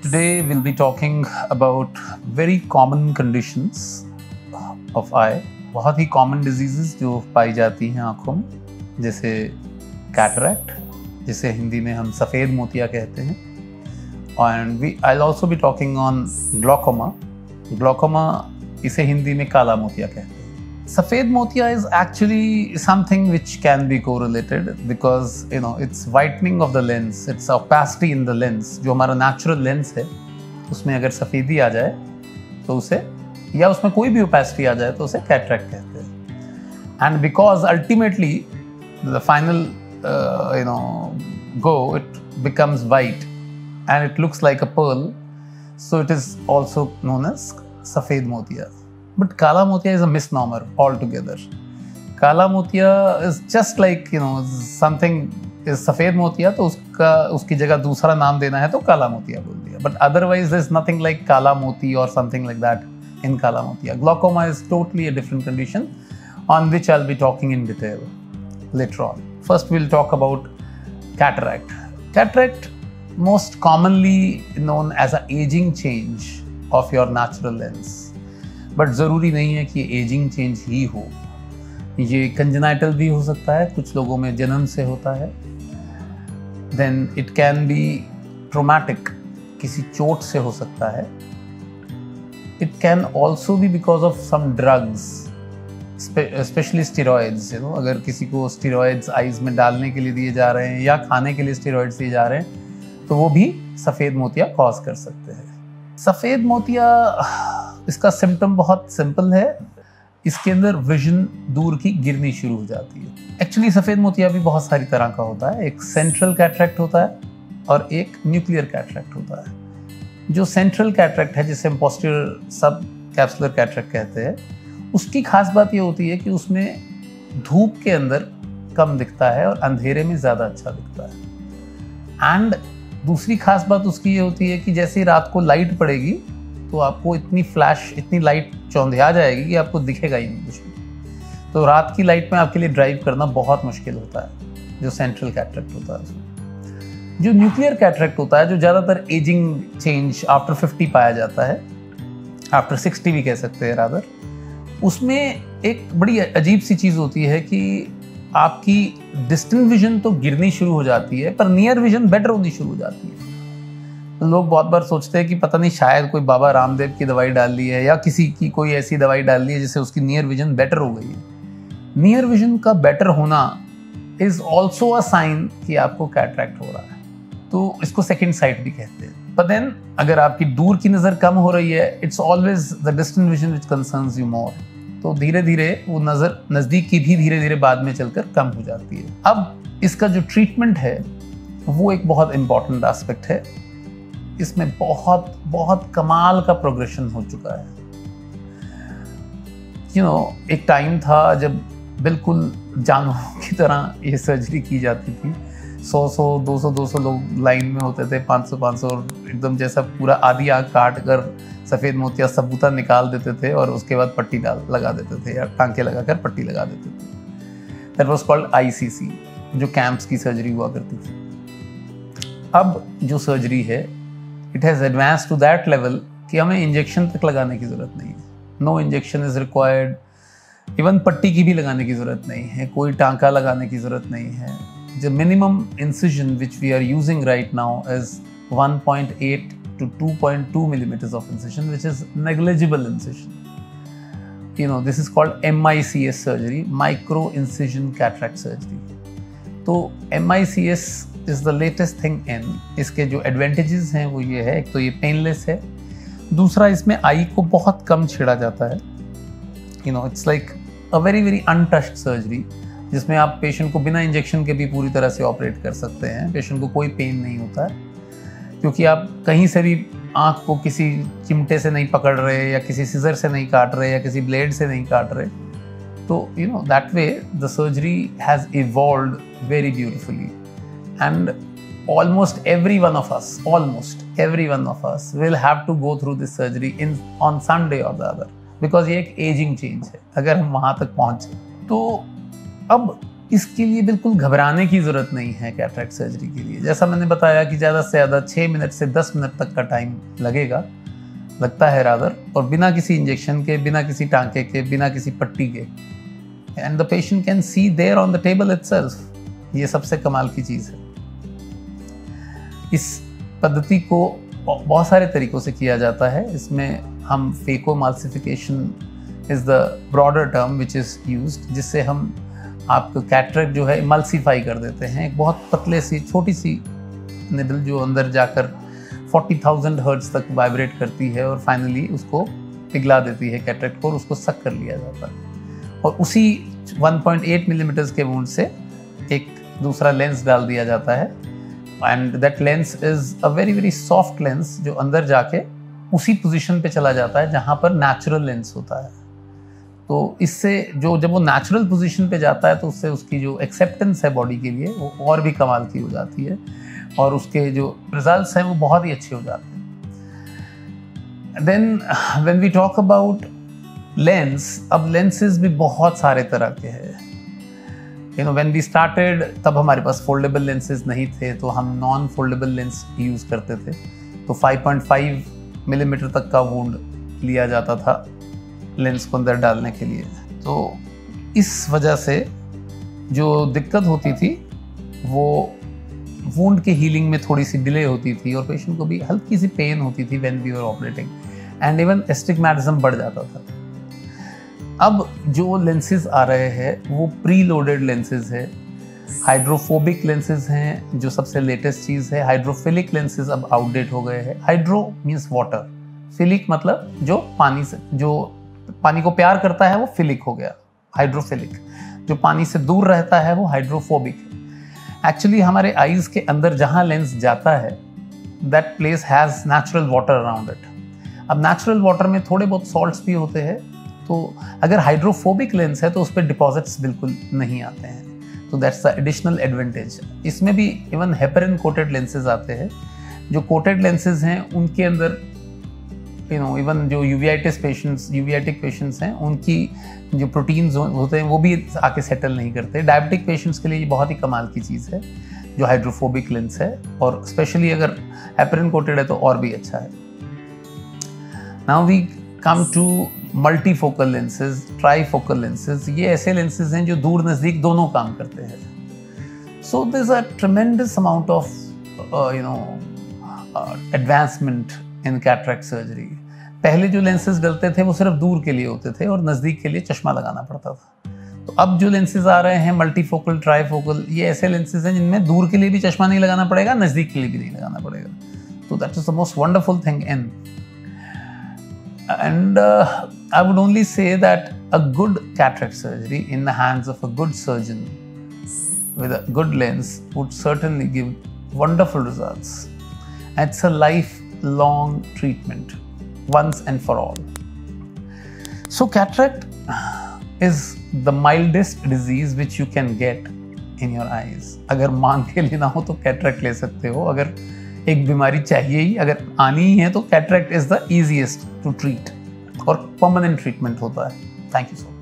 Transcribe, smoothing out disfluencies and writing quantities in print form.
Today we'll be talking about very common conditions of eye. बहुत ही common diseases जो पाई जाती हैं आँखों में, जैसे कैटरैक्ट, जिसे हिंदी में हम सफ़ेद मोतिया कहते हैं, and I'll also be talking on glaucoma. Glaucoma इसे हिंदी में काला मोतिया कहते हैं. सफ़ेद मोतिया is actually something which can be correlated because it's whitening of the lens, it's opacity in the lens. जो हमारा natural lens है उसमें अगर सफ़ेदी आ जाए तो उसे, या उसमें कोई भी opacity आ जाए तो उसे cataract कहते हैं. And because ultimately the final go, it becomes white and it looks like a pearl, so it is also known as सफ़ेद मोतिया. But Kala Motiya is a misnomer altogether. Kala Motiya is just like something is सफ़ेद मोतिया, तो उसकी जगह दूसरा नाम देना है तो काला मोतिया बोल दिया. But otherwise there is nothing like Kala Moti or something like that in Kala Motiya. Glaucoma is totally a different condition on which I'll be talking in detail later on. First we'll talk about cataract. Cataract most commonly known as an aging change of your natural lens. But ज़रूरी नहीं है कि ये ageing change ही हो. ये congenital भी हो सकता है, कुछ लोगों में जन्म से होता है. Then it can be traumatic, किसी चोट से हो सकता है. It can also be because of some drugs, specially steroids. अगर किसी को स्टेरॉइड्स आइज में डालने के लिए दिए जा रहे हैं या खाने के लिए स्टेरॉइड्स दिए जा रहे हैं तो वो भी सफ़ेद मोतिया कॉज कर सकते हैं. सफ़ेद मोतिया, इसका सिम्टम बहुत सिंपल है. इसके अंदर विजन दूर की गिरनी शुरू हो जाती है. एक्चुअली सफ़ेद मोतिया भी बहुत सारी तरह का होता है. एक सेंट्रल कैटरैक्ट होता है और एक न्यूक्लियर कैटरैक्ट होता है. जो सेंट्रल कैटरैक्ट है, जिसे हम पोस्टीरियर सब कैप्सुलर कैटरैक्ट कहते हैं, उसकी खास बात ये होती है कि उसमें धूप के अंदर कम दिखता है और अंधेरे में ज़्यादा अच्छा दिखता है. एंड दूसरी खास बात उसकी ये होती है कि जैसे ही रात को लाइट पड़ेगी तो आपको इतनी लाइट चौंधिया जाएगी कि आपको दिखेगा ही नहीं कुछ भी. तो रात की लाइट में आपके लिए ड्राइव करना बहुत मुश्किल होता है, जो सेंट्रल कैटरैक्ट होता है उसमें. जो न्यूक्लियर कैटरैक्ट होता है, जो ज़्यादातर एजिंग चेंज आफ्टर 50 पाया जाता है, आफ्टर 60 भी कह सकते हैं रादर, उसमें एक बड़ी अजीब सी चीज़ होती है कि आपकी डिस्टेंट विजन तो गिरनी शुरू हो जाती है पर नियर विजन बेटर होनी शुरू हो जाती है. लोग बहुत बार सोचते हैं कि पता नहीं शायद कोई बाबा रामदेव की दवाई डाल ली है या किसी की कोई ऐसी दवाई डाल ली है जिससे उसकी नियर विजन बेटर हो गई है. नियर विजन का बेटर होना इज ऑल्सो अ साइन कि आपको कैटरैक्ट हो रहा है, तो इसको सेकेंड साइट भी कहते हैं. बट देन अगर आपकी दूर की नज़र कम हो रही है, it's always the distant vision which concerns you more. तो धीरे धीरे वो नज़र नज़दीक की भी धीरे धीरे बाद में चलकर कम हो जाती है. अब इसका जो ट्रीटमेंट है वो एक बहुत इंपॉर्टेंट एस्पेक्ट है. इसमें बहुत बहुत कमाल का प्रोग्रेशन हो चुका है. एक टाइम था जब बिल्कुल जानवरों की तरह ये सर्जरी की जाती थी. 100 200 लोग लाइन में होते थे, 500 और एकदम जैसा पूरा आधी आँख काट कर सफ़ेद मोतिया सबूता निकाल देते थे और उसके बाद पट्टी लगा देते थे या टांके लगाकर पट्टी लगा देते थे. दैट वाज कॉल्ड ICC, जो कैंप्स की सर्जरी हुआ करती थी. अब जो सर्जरी है, it has advance to that level कि हमें इंजेक्शन तक लगाने की ज़रूरत नहीं है. No injection is required. Even पट्टी की भी लगाने की ज़रूरत नहीं है, कोई टांका लगाने की ज़रूरत नहीं है. The minimum incision which we are using right now is 1.8 to 2.2 millimeters of incision, which is negligible incision. This is called MICS surgery, micro incision cataract surgery. तो MICS is the latest thing in. इसके जो advantages हैं वो ये है, एक तो ये painless है, दूसरा इसमें आई को बहुत कम छेड़ा जाता है. It's like a very very untouched surgery, जिसमें आप पेशेंट को बिना इंजेक्शन के भी पूरी तरह से ऑपरेट कर सकते हैं. पेशेंट को कोई पेन नहीं होता है क्योंकि आप कहीं से भी आँख को किसी चिमटे से नहीं पकड़ रहे या किसी सीजर से नहीं काट रहे या किसी ब्लेड से नहीं काट रहे. तो that way the surgery has evolved very beautifully. And almost every one of us will have to go through this surgery on Sunday or the other, because ये एक एजिंग चेंज है. अगर हम वहाँ तक पहुँचे तो अब इसके लिए बिल्कुल घबराने की ज़रूरत नहीं है कैटरेक्ट सर्जरी के लिए। जैसा मैंने बताया कि ज़्यादा से ज़्यादा 6 मिनट से 10 मिनट तक का टाइम लगता है रादर, और बिना किसी इंजेक्शन के, बिना किसी टांके के, बिना किसी पट्टी के, and the patient can see there on the table itself. ये सबसे कमाल की चीज़ है। इस पद्धति को बहुत सारे तरीक़ों से किया जाता है। इसमें हम phacoemulsification is the broader term which is used, जिससे हम आपको कैटरेक्ट जो है इमल्सिफाई कर देते हैं। एक बहुत पतले सी छोटी सी निडल जो अंदर जाकर 40,000 हर्ट्ज तक वाइब्रेट करती है और फाइनली उसको पिघला देती है कैटरेक्ट को, और उसको सक कर लिया जाता है। और उसी 1.8 मिलीमीटर के वुंड से एक दूसरा लेंस डाल दिया जाता है, and that lens is a very very soft lens जो अंदर जाके उसी पोजीशन पे चला जाता है जहाँ पर नेचुरल लेंस होता है। तो इससे जब वो नेचुरल पोजीशन पे जाता है तो उससे उसकी जो एक्सेप्टेंस है बॉडी के लिए वो और भी कमाल की हो जाती है, और उसके जो रिजल्ट्स हैं वो बहुत ही अच्छे हो जाते हैं। Then when we talk about lens, अब लेंसेज भी बहुत सारे तरह के हैं। व्हेन वी स्टार्टेड तब हमारे पास फोल्डेबल लेंसेज नहीं थे, तो हम नॉन फोल्डेबल लेंस यूज़ करते थे। तो 5.5 मिलीमीटर तक का वुंड लिया जाता था लेंस को अंदर डालने के लिए। तो इस वजह से जो दिक्कत होती थी वो वुंड के हीलिंग में थोड़ी सी डिले होती थी, और पेशेंट को भी हल्की सी पेन होती थी when we were operating, and even astigmatism बढ़ जाता था। अब जो लेंसेज आ रहे हैं वो प्री लोडेड लेंसेज है, हाइड्रोफोबिक लेंसेज हैं जो सबसे लेटेस्ट चीज़ है। हाइड्रोफिलिक लेंसेज अब आउटडेट हो गए हैं। हाइड्रो मीन्स वाटर, फिलिक मतलब जो पानी को प्यार करता है वो फिलिक हो गया, हाइड्रोफिलिक। जो पानी से दूर रहता है वो हाइड्रोफोबिक है। एक्चुअली हमारे आईज के अंदर जहाँ लेंस जाता है that place has natural water around it. अब नेचुरल वाटर में थोड़े बहुत सॉल्ट्स भी होते हैं, तो अगर हाइड्रोफोबिक लेंस है तो उस पर डिपॉजिट्स बिल्कुल नहीं आते हैं। तो दैट्स द एडिशनल एडवांटेज। इसमें भी इवन हेपरिन कोटेड लेंसेज आते हैं। जो कोटेड लेंसेज हैं उनके अंदर इवन जो यूवियाटिक पेशेंट्स हैं उनकी जो प्रोटीन्स होते हैं वो भी आके सेटल नहीं करते। डायबिटिक पेशेंट्स के लिए ये बहुत ही कमाल की चीज़ है जो हाइड्रोफोबिक लेंस है, और स्पेशली अगर हेपरिन कोटेड है तो और भी अच्छा है। Now we come to multifocal lenses, trifocal lenses. ये ऐसे लेंसेज हैं जो दूर नज़दीक दोनों काम करते हैं। So there is a tremendous amount of advancement in cataract surgery. पहले जो लेंसेज डलते थे वो सिर्फ दूर के लिए होते थे और नज़दीक के लिए चश्मा लगाना पड़ता था। तो अब जो लेंसेज आ रहे हैं मल्टीफोकल, ट्राईफोकल, ये ऐसे लेंसेज हैं जिनमें दूर के लिए भी चश्मा नहीं लगाना पड़ेगा, नज़दीक के लिए भी नहीं लगाना पड़ेगा। तो that is the most wonderful thing in, and I would only say that a good cataract surgery in the hands of a good surgeon with a good lens would certainly give wonderful results. It's a lifelong treatment, once and for all. So cataract is the mildest disease which you can get in your eyes. अगर मांग के लेना हो तो cataract ले सकते हो। अगर एक बीमारी चाहिए ही, अगर आनी ही है तो cataract is the easiest to treat, और परमानेंट ट्रीटमेंट होता है। Thank you so much.